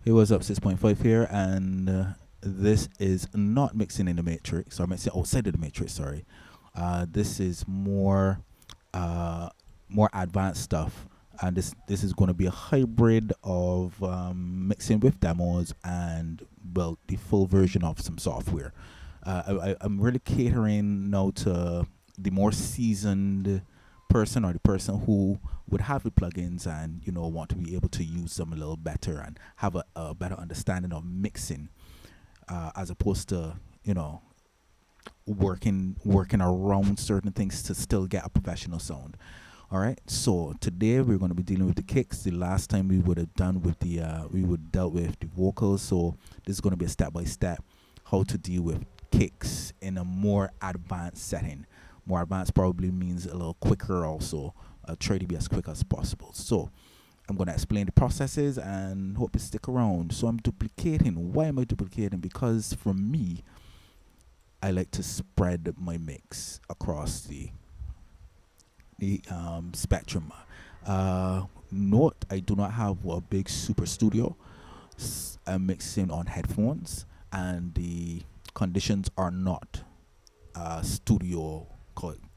Hey, what's up? 6.5 here, and this is not mixing in the matrix, or mixing outside of the matrix. Sorry, this is uh, more advanced stuff, and this is going to be a hybrid of mixing with demos and well, the full version of some software. I'm really catering now to the more seasoned person, or the person who would have the plugins and want to be able to use them a little better and have a better understanding of mixing, as opposed to you know working around certain things to still get a professional sound. All right, so today we're going to be dealing with the kicks. The last time we would have done with the we would dealt with the vocals, so this is going to be a step by step how to deal with kicks in a more advanced setting. More advanced probably means a little quicker also. Try to be as quick as possible. So I'm going to explain the processes and hope you stick around. So I'm duplicating. Why am I duplicating? Because for me, I like to spread my mix across the spectrum. Note, I do not have a big super studio. I'm mixing on headphones, and the conditions are not studio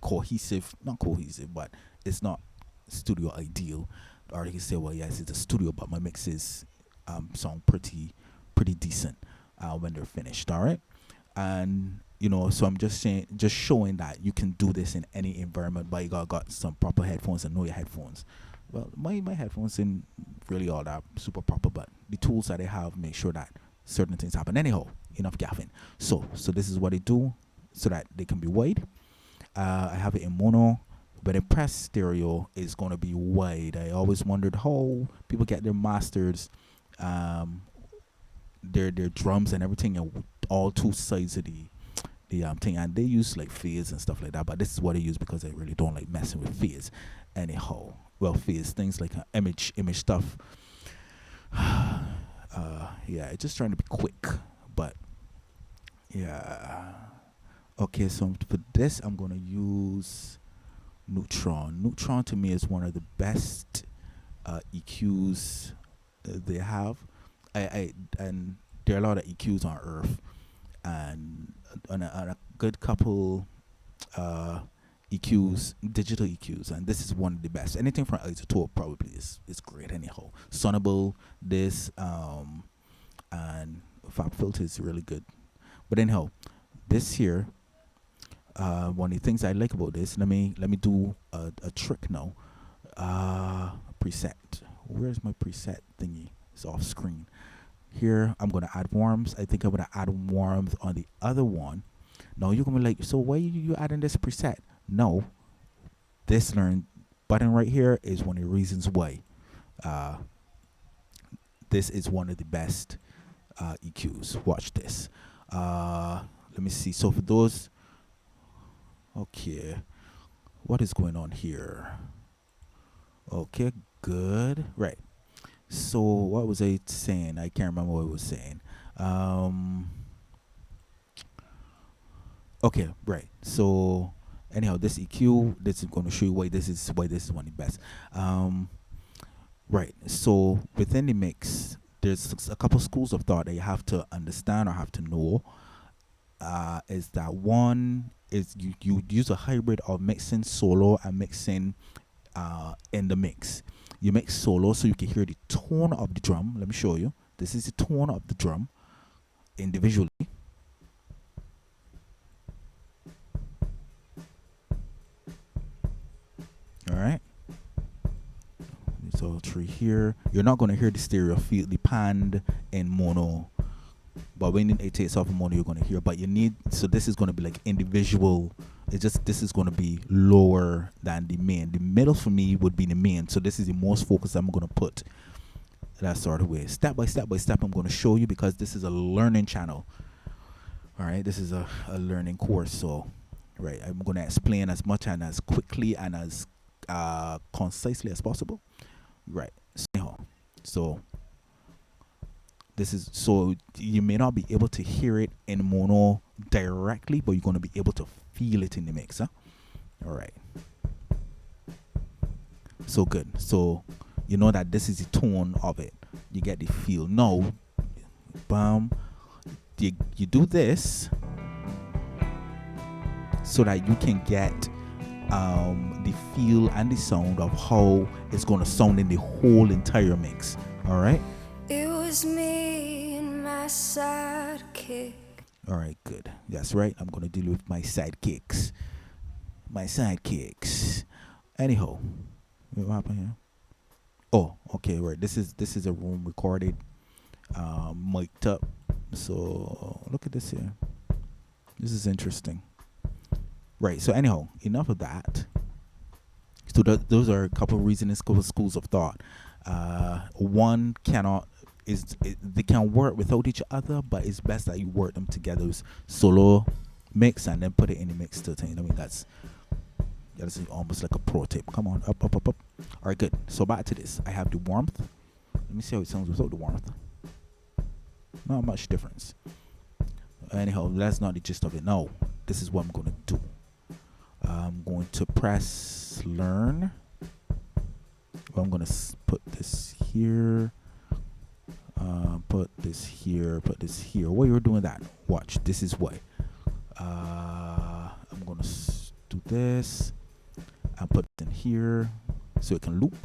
cohesive, not cohesive, but it's not studio ideal. Or you can say, well, yes, it's a studio, but my mixes sound pretty decent when they're finished. All right, and so I'm just saying, just showing that you can do this in any environment, but you got some proper headphones and know your headphones. Well, my headphones ain't really all that super proper, but the tools that they have make sure that certain things happen. Anyhow, enough gaffing. So this is what they do so that they can be wide. I have it in mono, but in press stereo is going to be wide. I always wondered how people get their masters, um, their drums and everything, all two sides of the thing, and they use like phase and stuff like that. But this is what I use because I really don't like messing with phase. Anyhow, well, phase things like image stuff. Yeah, just trying to be quick, but yeah. Okay, so for this, I'm gonna use Neutron. Neutron to me is one of the best EQs they have. And there are a lot of EQs on Earth, and on a good couple uh, EQs, digital EQs, and this is one of the best. Anything from Isotope probably is great. Anyhow, Sonable, this and Fab Filter is really good. But anyhow, this here, one of the things I like about this, let me do a trick now. Preset. Where's my preset thingy? It's off screen. Here I'm gonna add warms. I think I'm gonna add warmth on the other one. Now you're gonna be like, so why are you adding this preset? No, this learn button right here is one of the reasons why. Uh, this is one of the best EQs. Watch this. Let me see. So for those, okay, what is going on here? Okay, good. Right. So what was I saying? I can't remember what I was saying. Okay, right. So anyhow, this EQ, this is going to show you why this is one of the best. Right. So within the mix, there's a couple schools of thought that you have to understand or have to know. Is that one is you use a hybrid of mixing solo and mixing in the mix. You mix solo so you can hear the tone of the drum. Let me show you. This is the tone of the drum individually. All right. So three here. You're not going to hear the stereo field, the panned in mono. But when it takes off in mono, you're going to hear. But you need, so this is going to be like individual. It's just, this is going to be lower than the main. The middle for me would be the main. So this is the most focus I'm going to put. That sort of way. Step by step by step, I'm going to show you because this is a learning channel. All right. This is a learning course. So, right. I'm going to explain as much and as quickly and as concisely as possible. Right. So this is, so you may not be able to hear it in mono directly, but you're going to be able to feel it in the mix. Huh? All right. So good. So You know that this is the tone of it. You get the feel. No, bam. You do this so that you can get the feel and the sound of how it's going to sound in the whole entire mix. All right. It was me and my sidekick. All right, good. That's right. I'm going to deal with my sidekicks. My sidekicks. Anyhow, what happened here? Oh, okay, right. This is a room recorded, mic'd up. So look at this here. This is interesting. Right. So anyhow, enough of that. So those are a couple of reasons, couple of schools of thought. One cannot they can work without each other, but it's best that you work them together. It's solo mix and then put it in the mix to thing. I mean that's almost like a pro tip. Come on, up, up, up, up. All right, good. So back to this. I have the warmth. Let me see how it sounds without the warmth. Not much difference. Anyhow, that's not the gist of it. No, this is what I'm going to do. I'm going to press learn. I'm going to put this here. Put this here. Put this here. While you're doing that, watch. This is why. I'm going to do this. And put it in here so it can loop.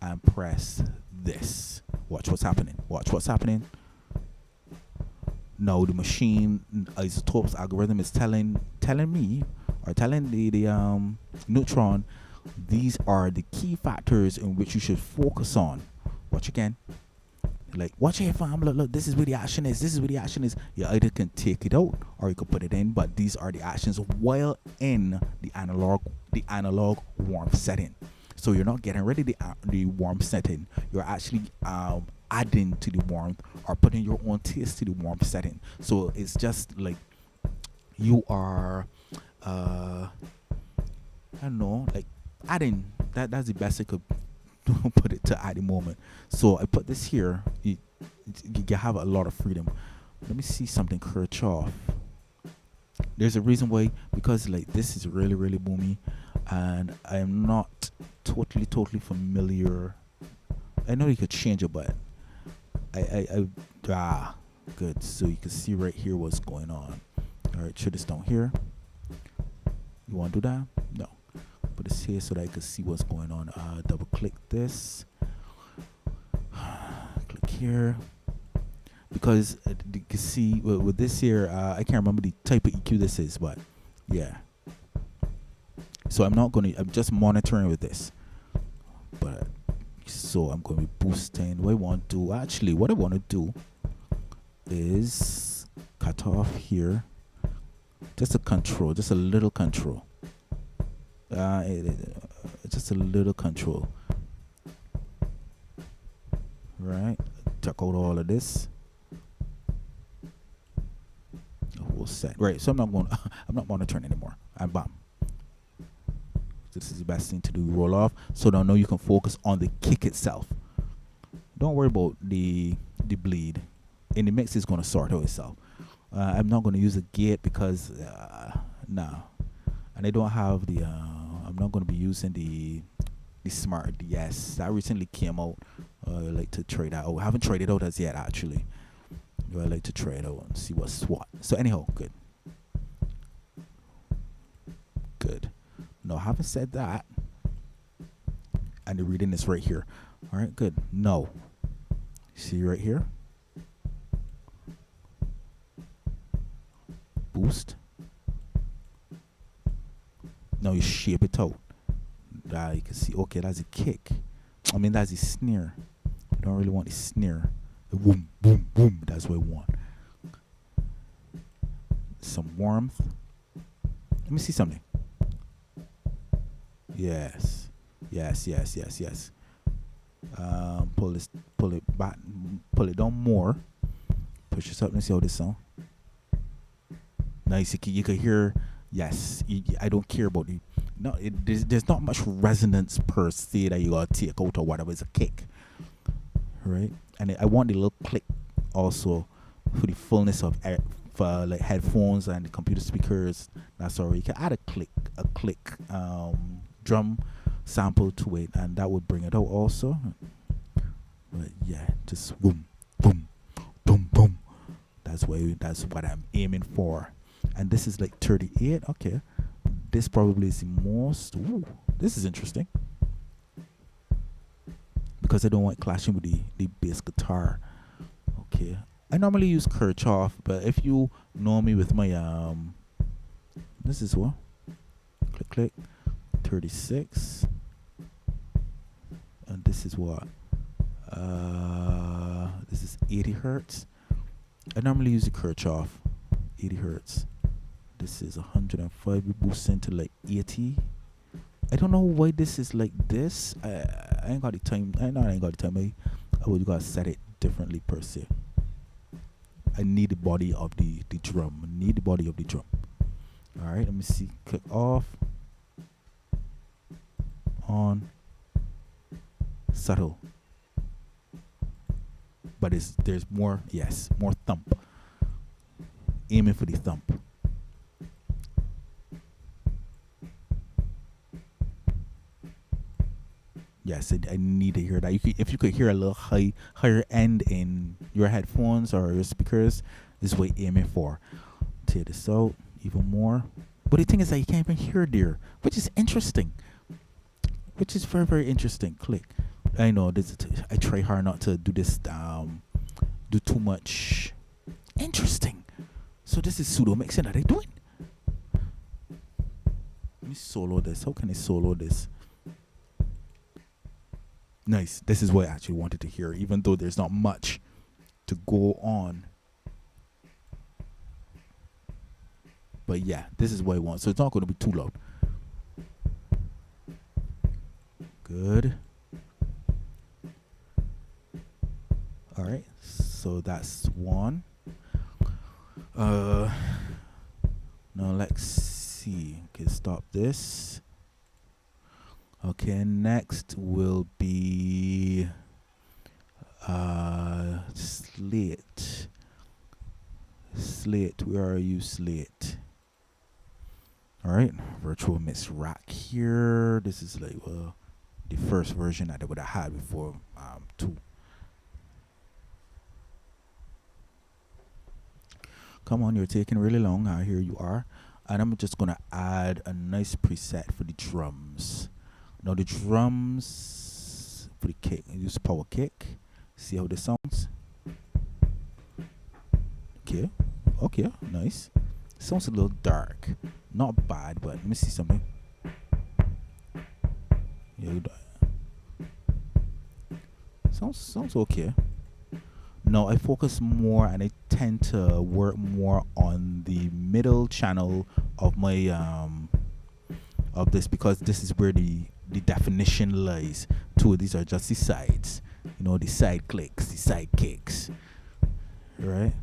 And press this. Watch what's happening. Watch what's happening. No, the machine Isotopes algorithm is telling me or telling the Neutron these are the key factors in which you should focus on. Watch again. Like watch here, fam. Look, this is where the action is. This is where the action is. You either can take it out or you can put it in, but these are the actions while in the analog warmth setting. So you're not getting rid of the warmth setting. You're actually adding to the warmth or putting your own taste to the warmth setting. So it's just like you are I don't know, like adding. That's the best I could put it to at the moment. So I put this here. You have a lot of freedom. Let me see something. Kirchhoff. There's a reason why, because like this is really really boomy, and I am not totally familiar. I know you could change it, but good. So you can see right here what's going on. All right, should this down here. You want to do that? No. Put this here so that I can see what's going on. Double click this. Click here. Because you can see with this here, I can't remember the type of EQ this is, but yeah. So I'm just monitoring with this. But so I'm going to be boosting. What I want to do is cut off here. Just a little control. Just a little control. Right. Check out all of this. Whole set. Right. So I'm not monitoring anymore. And bam. This is the best thing to do. Roll off. So now you can focus on the kick itself. Don't worry about the bleed. In the mix, it's going to sort out itself. I'm not going to use a gate because no. And I don't have the I'm not going to be using the Smart DS that recently came out. I like to try that out. I haven't tried it out as yet actually. I like to try it out and see what's what. So anyhow, good. No, having said that, and the reading is right here. All right, good. No, see right here. Boost. Now you shape it out. You can see, okay, that's a kick. I mean, that's a snare. You don't really want a snare. The boom, boom, boom. That's what I want. Some warmth. Let me see something. Yes. Pull it back, pull it down more. Push this up and see how this sound. Nice. You can hear. Yes, I don't care about it. No, there's not much resonance per se that you gotta take out or whatever. It's a kick, right? And I want the little click also for the fullness of for like headphones and the computer speakers. That's all right. You can add a click drum sample to it, and that would bring it out also. But yeah, just boom, boom, boom, boom. That's what I'm aiming for. And this is like 38. Okay, this probably is the most. Ooh, this is interesting because I don't want clashing with the bass guitar. Okay, I normally use Kirchhoff, but if you know me with my this is what, click click, 36, and this is what, this is 80 hertz. I normally use the Kirchhoff, 80 hertz. This is 105. We boost into like 80. I don't know why this is like this. I ain't got the time. I know I ain't got the time. I would gotta set it differently per se. I need the body of the drum. I need the body of the drum. All right, let me see. Click off. On. Subtle. But there's more. Yes, more thump. Aiming for the thump. Yes, I need to hear that. If you could hear a little higher end in your headphones or your speakers, this is what you're aiming for. Take this out even more. But the thing is that you can't even hear there, which is interesting. Which is very, very interesting. Click. I know this. I try hard not to do this. Do too much. Interesting. So this is pseudo mixing that I'm doing. Let me solo this. How can I solo this? Nice. This is what I actually wanted to hear, even though there's not much to go on. But yeah, this is what I want. So it's not going to be too loud. Good. All right. So that's one. Now let's see. Okay, stop this. Okay, next will be Slate. Slate, where are you, Slate? All right, virtual mix rack here. This is like the first version that I would have had before 2. Come on, you're taking really long. Here you are. And I'm just gonna add a nice preset for the drums. Now the drums for the kick, I use power kick. See how this sounds? Okay, okay, nice. Sounds a little dark, not bad, but let me see something. Yeah, sounds okay. Now I focus more and I tend to work more on the middle channel of my of this, because this is where the definition lies. Two of these are just the sides, you know, the side clicks, the side kicks, right?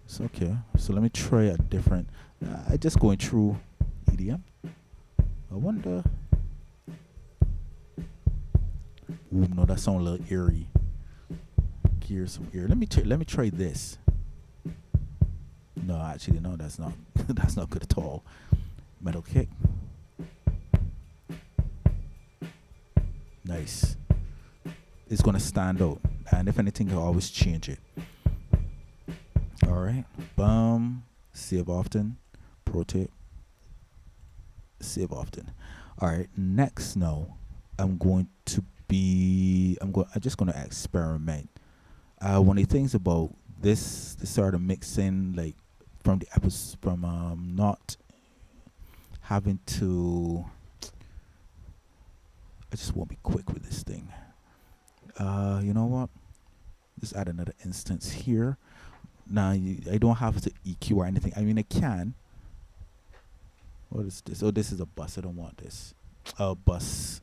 It's okay. So let me try a different. I just going through EDM. I wonder. Ooh, no, that sounds a little eerie. Here's some ear. Let me try this. No, actually, no, that's not that's not good at all. Metal kick. Nice. It's gonna stand out, and if anything, I'll always change it. All right. Bum. Save often. Pro tip. Save often. All right. Next, now, I'm just gonna experiment. One of the things about this sort of mixing, like from the episode, from not having to, I just won't be quick with this thing. You know what? Just add another instance here. Now I don't have to EQ or anything. I mean, I can. What is this? Oh, this is a bus. I don't want this. A bus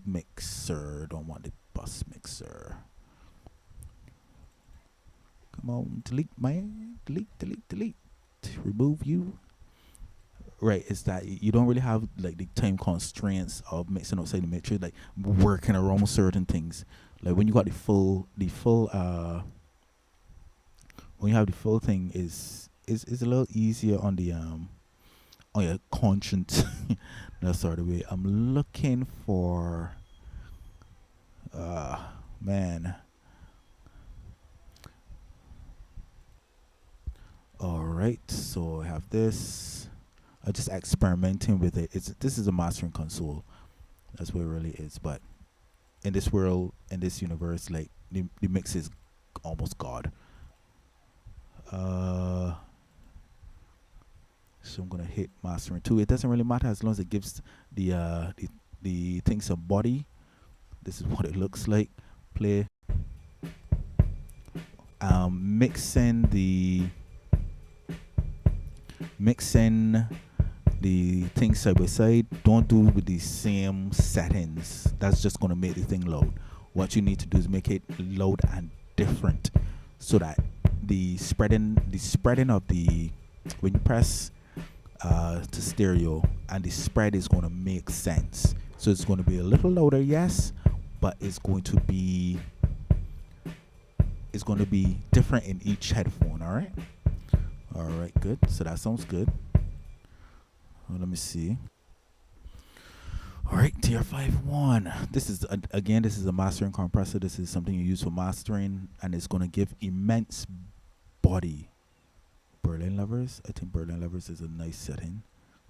mixer. Don't want the bus mixer. Come on, delete, man. Delete. Remove you. Right, it's that you don't really have like the time constraints of mixing outside the matrix, like working around certain things. Like when you got the full when you have the full thing is a little easier on oh yeah, conscience. That's sort of way. I'm looking for man. All right, so I have this. I'm just experimenting with it. This is a mastering console. That's what it really is. But in this world, in this universe, like the mix is almost God. So I'm gonna hit mastering 2. It doesn't really matter as long as it gives the things a body. This is what it looks like. Play. Mixing the things side by side. Don't do with the same settings. That's just gonna make the thing loud. What you need to do is make it loud and different, so that the spreading of the when you press to stereo, and the spread is going to make sense. So it's going to be a little louder, yes, but it's going to be different in each headphone. All right, good. So that sounds good. Let me see. All right, TR-5-1. This is a mastering compressor. This is something you use for mastering, and it's going to give immense body. Berlin Lovers. I think Berlin Lovers is a nice setting,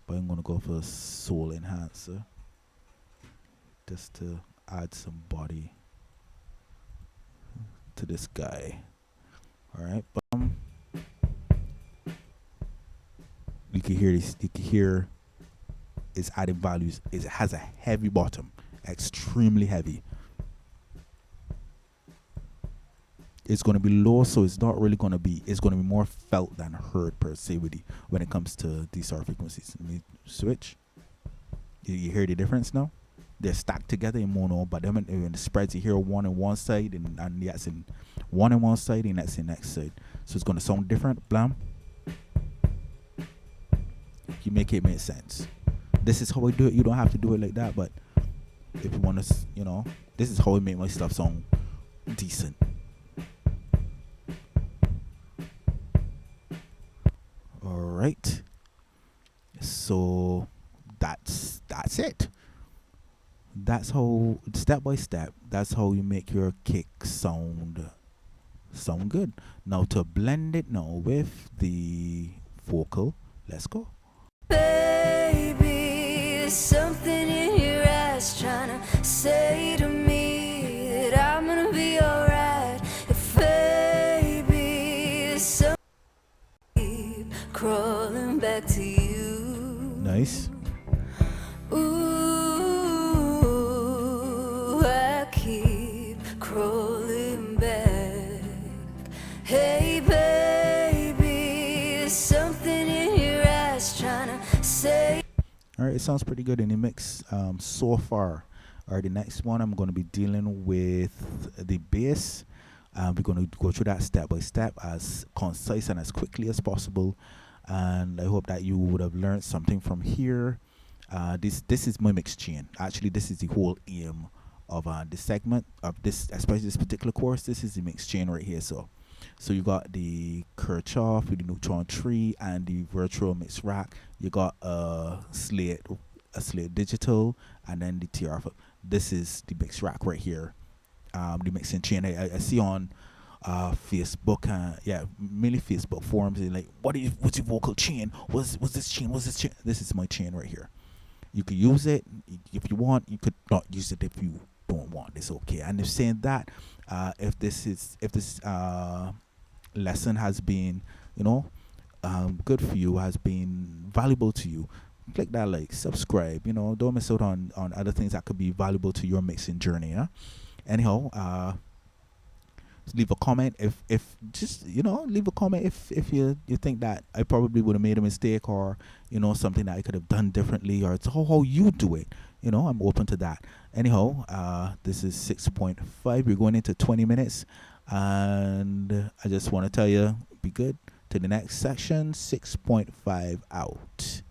but I'm going to go for a Soul Enhancer just to add some body to this guy. All right, but you can hear this. You can hear it's adding values. It has a heavy bottom, extremely heavy. It's going to be low, so it's not really going to be. It's going to be more felt than heard per se when it comes to these sort of frequencies. Let me switch. You hear the difference now? They're stacked together in mono, but then when the spreads, you hear one on one side and that's in one on one side and that's in next side. So it's going to sound different. Blam. You make it make sense. This is how I do it. You don't have to do it like that, but if you want to, this is how I make my stuff sound decent. Right, so that's it. That's how, step by step, that's how you make your kick sound good. Now to blend it now with the vocal, let's go. Baby, there's something in your eyes trying to say to me that I'm gonna be alright. If baby, there's something crawling back to you. Nice. Ooh, I keep crawling back. Hey baby, there's something in your eyes trying to say. All right, it sounds pretty good in the mix so far. All right, the next one I'm going to be dealing with the bass. We're going to go through that step by step, as concise and as quickly as possible. And I hope that you would have learned something from here. This is my mix chain. Actually, this is the whole aim of this segment of this, especially this particular course. This is the mix chain right here. So you got the Kirchhoff with the Neutron Tree and the virtual mix rack. You got a Slate Digital, and then the TR. This is the mix rack right here. The mixing chain. I see on Facebook, mainly Facebook forums, and like, what's your vocal chain? What's this chain? This is my chain right here. You could use it if you want. You could not use it if you don't want. It's okay. And if saying that, if this lesson has been, good for you, has been valuable to you, click that like, subscribe. Don't miss out on other things that could be valuable to your mixing journey. Anyhow, leave a comment if leave a comment if you think that I probably would have made a mistake, or something that I could have done differently, or it's how you do it. I'm open to that. Anyhow, this is 6.5. We're going into 20 minutes, and I just want to tell you, be good. To the next section. 6.5 out.